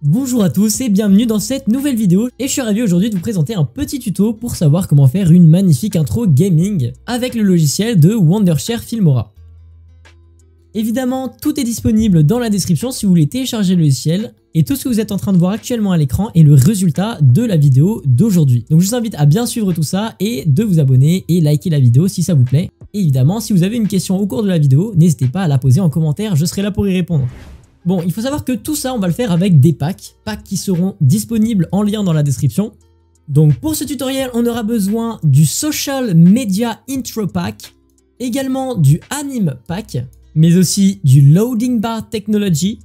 Bonjour à tous et bienvenue dans cette nouvelle vidéo et je suis ravi aujourd'hui de vous présenter un petit tuto pour savoir comment faire une magnifique intro gaming avec le logiciel de Wondershare Filmora. Évidemment, tout est disponible dans la description si vous voulez télécharger le logiciel et tout ce que vous êtes en train de voir actuellement à l'écran est le résultat de la vidéo d'aujourd'hui. Donc je vous invite à bien suivre tout ça et de vous abonner et liker la vidéo si ça vous plaît. Et évidemment, si vous avez une question au cours de la vidéo, n'hésitez pas à la poser en commentaire, je serai là pour y répondre. Bon, il faut savoir que tout ça, on va le faire avec des packs qui seront disponibles en lien dans la description. Donc pour ce tutoriel, on aura besoin du Social Media Intro Pack, également du Anime Pack, mais aussi du Loading Bar Technology,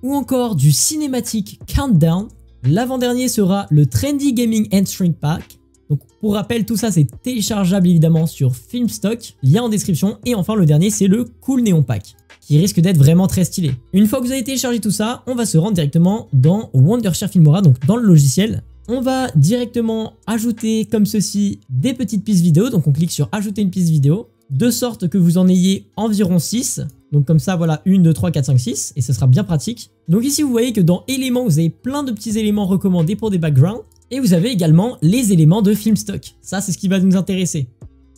ou encore du Cinematic Countdown. L'avant-dernier sera le Trendy Gaming Entering Pack. Donc pour rappel, tout ça c'est téléchargeable évidemment sur Filmstock, lien en description. Et enfin le dernier c'est le Cool Neon Pack, qui risque d'être vraiment très stylé. Une fois que vous avez téléchargé tout ça, on va se rendre directement dans Wondershare Filmora, donc dans le logiciel. On va directement ajouter comme ceci des petites pistes vidéo, donc on clique sur ajouter une piste vidéo, de sorte que vous en ayez environ 6. Donc comme ça, voilà, 1, 2, 3, 4, 5, 6, et ça sera bien pratique. Donc ici, vous voyez que dans éléments, vous avez plein de petits éléments recommandés pour des backgrounds, et vous avez également les éléments de Filmstock. Ça, c'est ce qui va nous intéresser.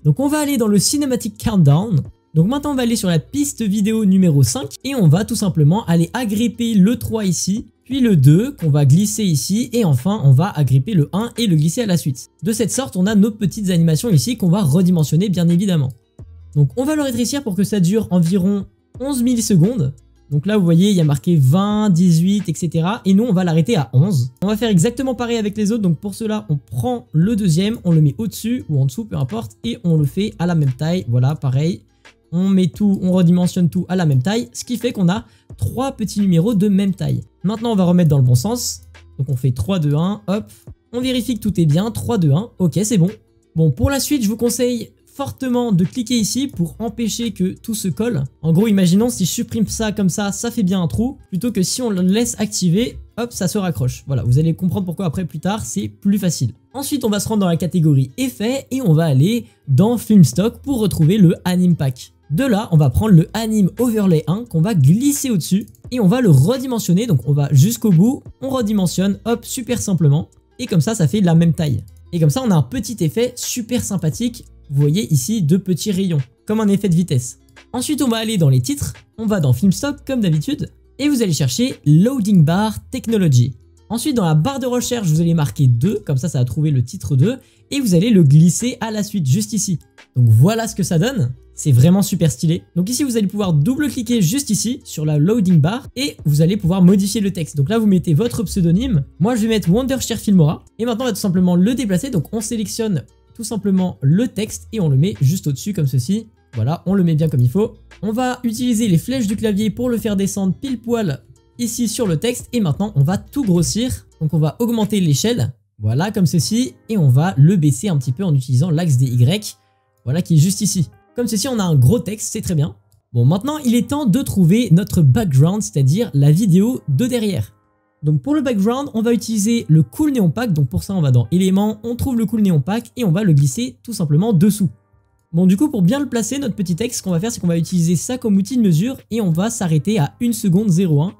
Donc on va aller dans le Cinematic Countdown. Donc maintenant, on va aller sur la piste vidéo numéro 5, et on va tout simplement aller agripper le 3 ici, puis le 2 qu'on va glisser ici, et enfin, on va agripper le 1 et le glisser à la suite. De cette sorte, on a nos petites animations ici qu'on va redimensionner bien évidemment. Donc on va le rétrécir pour que ça dure environ 11 millisecondes. Donc là vous voyez il y a marqué 20, 18, etc. Et nous on va l'arrêter à 11. On va faire exactement pareil avec les autres. Donc pour cela on prend le deuxième, on le met au-dessus ou en dessous, peu importe. Et on le fait à la même taille, voilà pareil. On met tout, on redimensionne tout à la même taille. Ce qui fait qu'on a 3 petits numéros de même taille. Maintenant on va remettre dans le bon sens. Donc on fait 3, 2, 1, hop. On vérifie que tout est bien, 3, 2, 1, ok c'est bon. Bon pour la suite je vous conseille fortement de cliquer ici pour empêcher que tout se colle. En gros, imaginons si je supprime ça comme ça fait bien un trou, plutôt que si on le laisse activer, hop, ça se raccroche. Voilà, vous allez comprendre pourquoi après plus tard, c'est plus facile. Ensuite, on va se rendre dans la catégorie effets et on va aller dans Filmstock pour retrouver le Anime Pack. De là, on va prendre le Anime Overlay 1 qu'on va glisser au-dessus et on va le redimensionner. Donc on va jusqu'au bout, on redimensionne, hop, super simplement. Et comme ça fait de la même taille. Et comme ça, on a un petit effet super sympathique. Vous voyez ici deux petits rayons, comme un effet de vitesse. Ensuite, on va aller dans les titres, on va dans Filmstock comme d'habitude, et vous allez chercher Loading Bar Technology. Ensuite, dans la barre de recherche, vous allez marquer 2, comme ça va trouver le titre 2, et vous allez le glisser à la suite, juste ici. Donc voilà ce que ça donne, c'est vraiment super stylé. Donc ici, vous allez pouvoir double-cliquer juste ici, sur la Loading Bar, et vous allez pouvoir modifier le texte. Donc là, vous mettez votre pseudonyme, moi je vais mettre Wondershare Filmora, et maintenant on va tout simplement le déplacer, donc on sélectionne tout simplement le texte et on le met juste au-dessus comme ceci. Voilà, on le met bien comme il faut. On va utiliser les flèches du clavier pour le faire descendre pile poil ici sur le texte. Et maintenant, on va tout grossir. Donc on va augmenter l'échelle, voilà comme ceci. Et on va le baisser un petit peu en utilisant l'axe des Y, voilà qui est juste ici. Comme ceci, on a un gros texte, c'est très bien. Bon, maintenant, il est temps de trouver notre background, c'est-à-dire la vidéo de derrière. Donc pour le background, on va utiliser le Cool Neon Pack. Donc pour ça, on va dans éléments, on trouve le Cool Neon Pack et on va le glisser tout simplement dessous. Bon, du coup, pour bien le placer, notre petit texte, ce qu'on va faire, c'est qu'on va utiliser ça comme outil de mesure et on va s'arrêter à 1 seconde 01.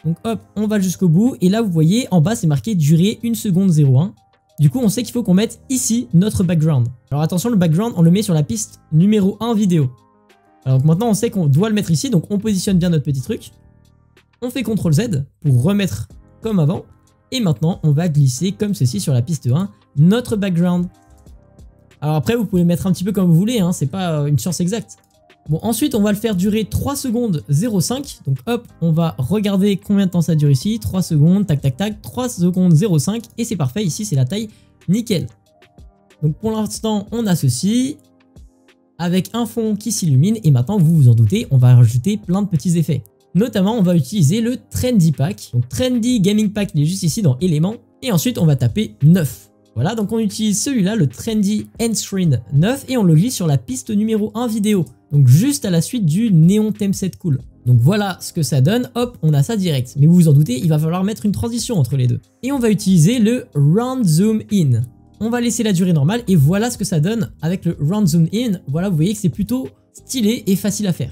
Donc hop, on va jusqu'au bout et là, vous voyez, en bas, c'est marqué durée 1 seconde 01. Du coup, on sait qu'il faut qu'on mette ici notre background. Alors attention, le background, on le met sur la piste numéro 1 vidéo. Alors maintenant, on sait qu'on doit le mettre ici, donc on positionne bien notre petit truc. On fait CTRL Z pour remettre comme avant, et maintenant on va glisser comme ceci sur la piste 1 notre background. Alors après vous pouvez mettre un petit peu comme vous voulez, hein, c'est pas une science exacte. Bon, ensuite on va le faire durer 3 secondes 05, donc hop, on va regarder combien de temps ça dure ici, 3 secondes, tac tac tac, 3 secondes 05, et c'est parfait, ici c'est la taille nickel. Donc pour l'instant on a ceci, avec un fond qui s'illumine, et maintenant vous vous en doutez, on va rajouter plein de petits effets. Notamment, on va utiliser le Trendy Pack. Donc Trendy Gaming Pack, il est juste ici dans éléments. Et ensuite, on va taper 9. Voilà, donc on utilise celui-là, le Trendy Endscreen 9, et on le glisse sur la piste numéro 1 vidéo. Donc juste à la suite du Neon Theme Set Cool. Donc voilà ce que ça donne, hop, on a ça direct. Mais vous vous en doutez, il va falloir mettre une transition entre les deux. Et on va utiliser le Round Zoom In. On va laisser la durée normale et voilà ce que ça donne avec le Round Zoom In. Voilà, vous voyez que c'est plutôt stylé et facile à faire.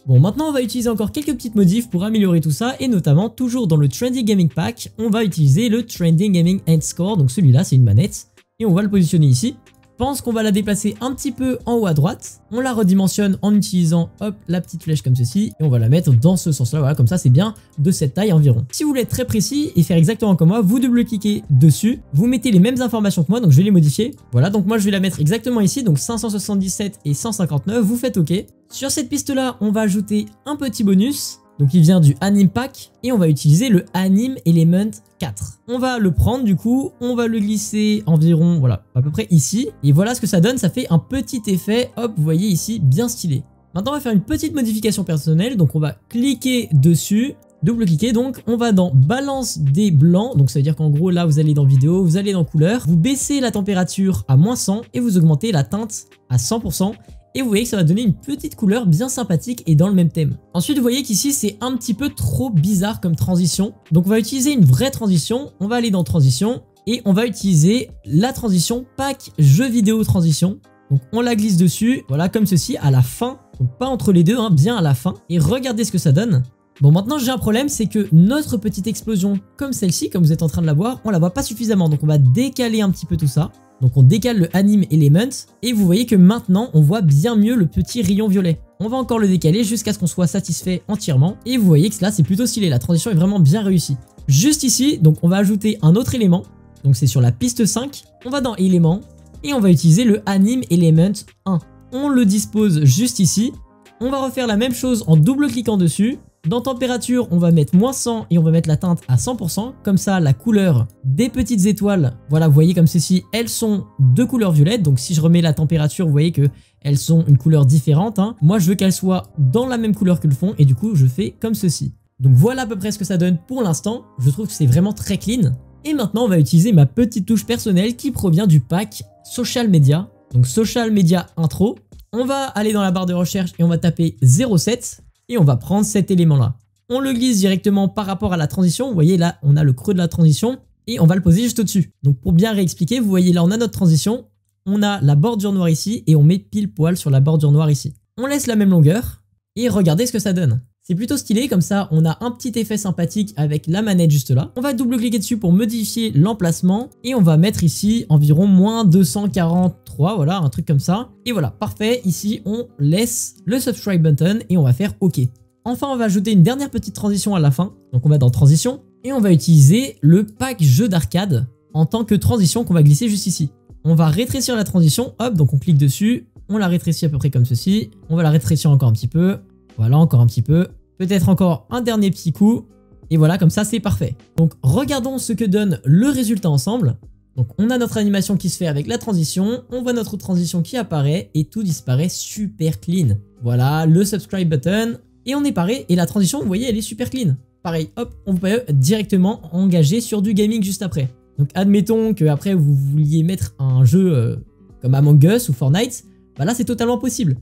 Bon, maintenant on va utiliser encore quelques petites modifs pour améliorer tout ça et notamment toujours dans le Trending Gaming Pack, on va utiliser le Trending Gaming End Score. Donc celui-là, c'est une manette et on va le positionner ici. Je pense qu'on va la déplacer un petit peu en haut à droite. On la redimensionne en utilisant hop la petite flèche comme ceci et on va la mettre dans ce sens-là. Voilà, comme ça c'est bien de cette taille environ. Si vous voulez être très précis et faire exactement comme moi, vous double-cliquez dessus, vous mettez les mêmes informations que moi, donc je vais les modifier. Voilà, donc moi je vais la mettre exactement ici, donc 577 et 159, vous faites OK. Sur cette piste-là, on va ajouter un petit bonus. Donc il vient du Anime Pack et on va utiliser le Anime Element 4. On va le prendre du coup, on va le glisser environ, voilà, à peu près ici. Et voilà ce que ça donne, ça fait un petit effet, hop, vous voyez ici, bien stylé. Maintenant on va faire une petite modification personnelle, donc on va cliquer dessus, double-cliquer, donc on va dans Balance des blancs, donc ça veut dire qu'en gros là vous allez dans Vidéo, vous allez dans Couleur, vous baissez la température à -100 et vous augmentez la teinte à 100%. Et vous voyez que ça va donner une petite couleur bien sympathique et dans le même thème. Ensuite, vous voyez qu'ici, c'est un petit peu trop bizarre comme transition. Donc, on va utiliser une vraie transition. On va aller dans Transition et on va utiliser la transition Pack Jeux vidéo transition. Donc, on la glisse dessus, voilà, comme ceci, à la fin. Donc, pas entre les deux, hein, bien à la fin. Et regardez ce que ça donne. Bon, maintenant, j'ai un problème, c'est que notre petite explosion, comme celle-ci, comme vous êtes en train de la voir, on la voit pas suffisamment. Donc, on va décaler un petit peu tout ça. Donc on décale le Anime Element et vous voyez que maintenant on voit bien mieux le petit rayon violet. On va encore le décaler jusqu'à ce qu'on soit satisfait entièrement et vous voyez que là c'est plutôt stylé, la transition est vraiment bien réussie. Juste ici, donc on va ajouter un autre élément, donc c'est sur la piste 5, on va dans éléments et on va utiliser le Anime Element 1. On le dispose juste ici, on va refaire la même chose en double-cliquant dessus. Dans température, on va mettre -100 et on va mettre la teinte à 100%. Comme ça, la couleur des petites étoiles, voilà, vous voyez comme ceci, elles sont de couleur violette. Donc si je remets la température, vous voyez qu'elles sont une couleur différente. Hein. Moi, je veux qu'elles soient dans la même couleur que le fond et du coup, je fais comme ceci. Donc voilà à peu près ce que ça donne pour l'instant. Je trouve que c'est vraiment très clean. Et maintenant, on va utiliser ma petite touche personnelle qui provient du pack Social Media. Donc Social Media Intro. On va aller dans la barre de recherche et on va taper 07. Et on va prendre cet élément-là. On le glisse directement par rapport à la transition. Vous voyez là, on a le creux de la transition et on va le poser juste au-dessus. Donc pour bien réexpliquer, vous voyez là, on a notre transition. On a la bordure noire ici et on met pile poil sur la bordure noire ici. On laisse la même longueur et regardez ce que ça donne. C'est plutôt stylé, comme ça on a un petit effet sympathique avec la manette juste là. On va double-cliquer dessus pour modifier l'emplacement et on va mettre ici environ -243, voilà, un truc comme ça. Et voilà, parfait, ici on laisse le subscribe button et on va faire OK. Enfin, on va ajouter une dernière petite transition à la fin. Donc on va dans Transition et on va utiliser le pack jeu d'arcade en tant que transition qu'on va glisser juste ici. On va rétrécir la transition, hop, donc on clique dessus, on la rétrécit à peu près comme ceci. On va la rétrécir encore un petit peu, voilà, encore un petit peu. Peut-être encore un dernier petit coup. Et voilà, comme ça, c'est parfait. Donc, regardons ce que donne le résultat ensemble. Donc, on a notre animation qui se fait avec la transition. On voit notre transition qui apparaît et tout disparaît super clean. Voilà, le subscribe button. Et on est paré. Et la transition, vous voyez, elle est super clean. Pareil, hop, on peut directement engager sur du gaming juste après. Donc, admettons qu'après, vous vouliez mettre un jeu comme Among Us ou Fortnite. Bah là, c'est totalement possible.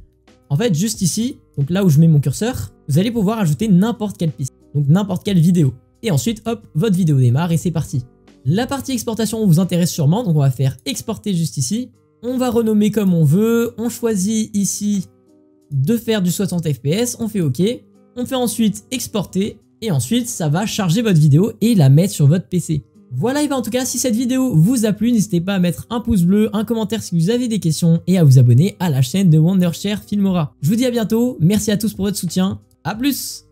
En fait, juste ici, donc là où je mets mon curseur, vous allez pouvoir ajouter n'importe quelle piste, donc n'importe quelle vidéo. Et ensuite, hop, votre vidéo démarre et c'est parti. La partie exportation vous intéresse sûrement, donc on va faire exporter juste ici. On va renommer comme on veut, on choisit ici de faire du 60 fps, on fait OK. On fait ensuite exporter et ensuite ça va charger votre vidéo et la mettre sur votre PC. Voilà, et bien en tout cas, si cette vidéo vous a plu, n'hésitez pas à mettre un pouce bleu, un commentaire si vous avez des questions et à vous abonner à la chaîne de Wondershare Filmora. Je vous dis à bientôt, merci à tous pour votre soutien, à plus!